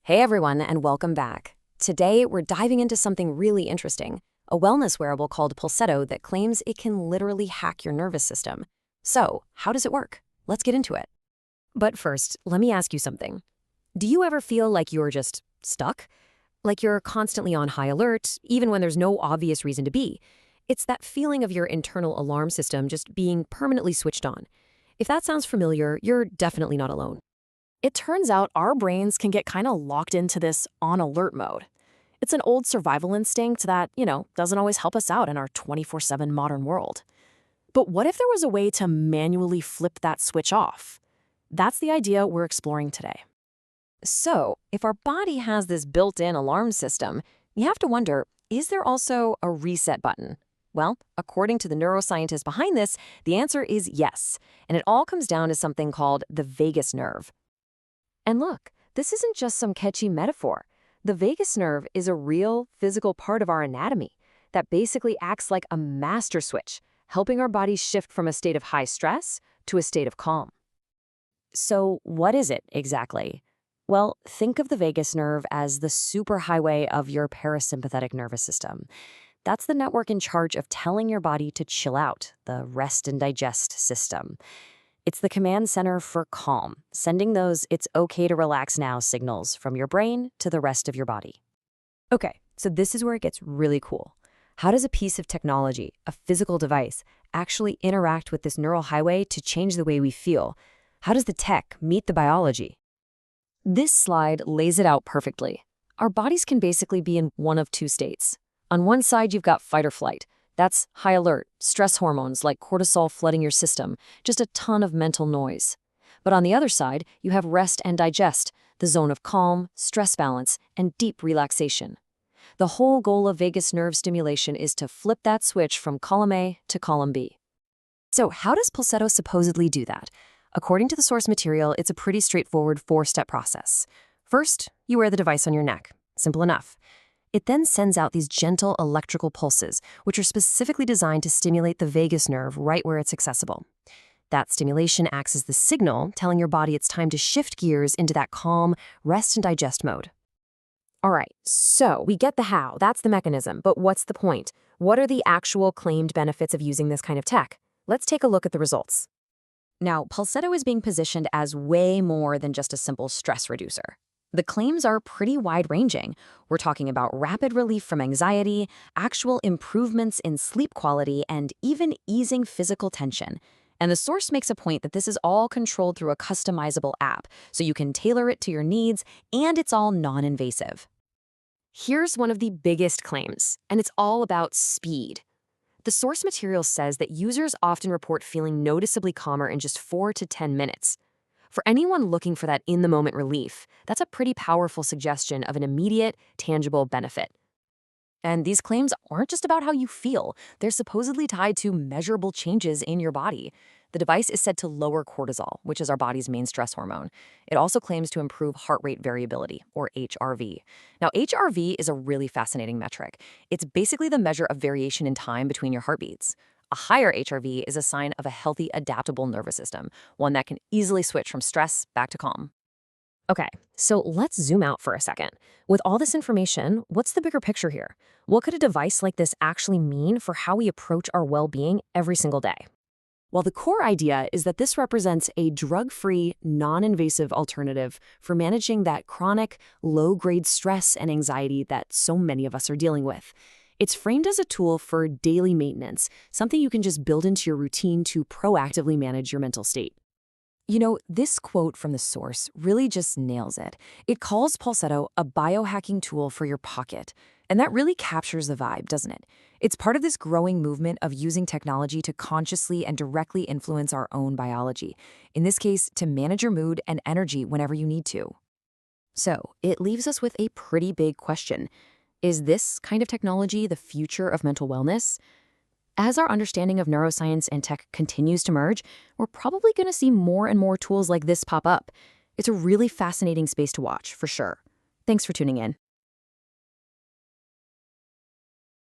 Hey everyone, and welcome back. Today, we're diving into something really interesting, a wellness wearable called Pulsetto that claims it can literally hack your nervous system. So, how does it work? Let's get into it. But first, let me ask you something. Do you ever feel like you're just stuck? Like you're constantly on high alert, even when there's no obvious reason to be? It's that feeling of your internal alarm system just being permanently switched on. If that sounds familiar, you're definitely not alone. It turns out our brains can get kind of locked into this on alert mode. It's an old survival instinct that, doesn't always help us out in our 24/7 modern world. But what if there was a way to manually flip that switch off? That's the idea we're exploring today. So, if our body has this built-in alarm system, you have to wonder, is there also a reset button? Well, according to the neuroscientists behind this, the answer is yes. And it all comes down to something called the vagus nerve. And look, this isn't just some catchy metaphor. The vagus nerve is a real physical part of our anatomy that basically acts like a master switch, helping our bodies shift from a state of high stress to a state of calm. So what is it exactly? Well, think of the vagus nerve as the superhighway of your parasympathetic nervous system. That's the network in charge of telling your body to chill out, the rest and digest system. It's the command center for calm, sending those "it's okay to relax now" signals from your brain to the rest of your body. Okay, so this is where it gets really cool. How does a piece of technology, a physical device, actually interact with this neural highway to change the way we feel? How does the tech meet the biology? This slide lays it out perfectly. Our bodies can basically be in one of two states. On one side, you've got fight or flight. That's high alert, stress hormones like cortisol flooding your system, just a ton of mental noise. But on the other side, you have rest and digest, the zone of calm, stress balance, and deep relaxation. The whole goal of vagus nerve stimulation is to flip that switch from column A to column B. So how does Pulsetto supposedly do that? According to the source material, it's a pretty straightforward four-step process. First, you wear the device on your neck. Simple enough. It then sends out these gentle electrical pulses, which are specifically designed to stimulate the vagus nerve right where it's accessible. That stimulation acts as the signal telling your body it's time to shift gears into that calm, rest and digest mode. All right, so we get the how, that's the mechanism, but what's the point? What are the actual claimed benefits of using this kind of tech? Let's take a look at the results. Now, Pulsetto is being positioned as way more than just a simple stress reducer. The claims are pretty wide-ranging. We're talking about rapid relief from anxiety, actual improvements in sleep quality, and even easing physical tension. And the source makes a point that this is all controlled through a customizable app, so you can tailor it to your needs, and it's all non-invasive. Here's one of the biggest claims, and it's all about speed. The source material says that users often report feeling noticeably calmer in just 4 to 10 minutes. For anyone looking for that in-the-moment relief, that's a pretty powerful suggestion of an immediate, tangible benefit. And these claims aren't just about how you feel. They're supposedly tied to measurable changes in your body. The device is said to lower cortisol, which is our body's main stress hormone. It also claims to improve heart rate variability, or HRV. Now, HRV is a really fascinating metric. It's basically the measure of variation in time between your heartbeats. A higher HRV is a sign of a healthy, adaptable nervous system, one that can easily switch from stress back to calm. Okay, so let's zoom out for a second. With all this information, what's the bigger picture here? What could a device like this actually mean for how we approach our well-being every single day? Well, the core idea is that this represents a drug-free, non-invasive alternative for managing that chronic, low-grade stress and anxiety that so many of us are dealing with. It's framed as a tool for daily maintenance, something you can just build into your routine to proactively manage your mental state. You know, this quote from the source really just nails it. It calls Pulsetto a biohacking tool for your pocket. And that really captures the vibe, doesn't it? It's part of this growing movement of using technology to consciously and directly influence our own biology. In this case, to manage your mood and energy whenever you need to. So, it leaves us with a pretty big question. Is this kind of technology the future of mental wellness? As our understanding of neuroscience and tech continues to merge, we're probably going to see more and more tools like this pop up. It's a really fascinating space to watch, for sure. Thanks for tuning in.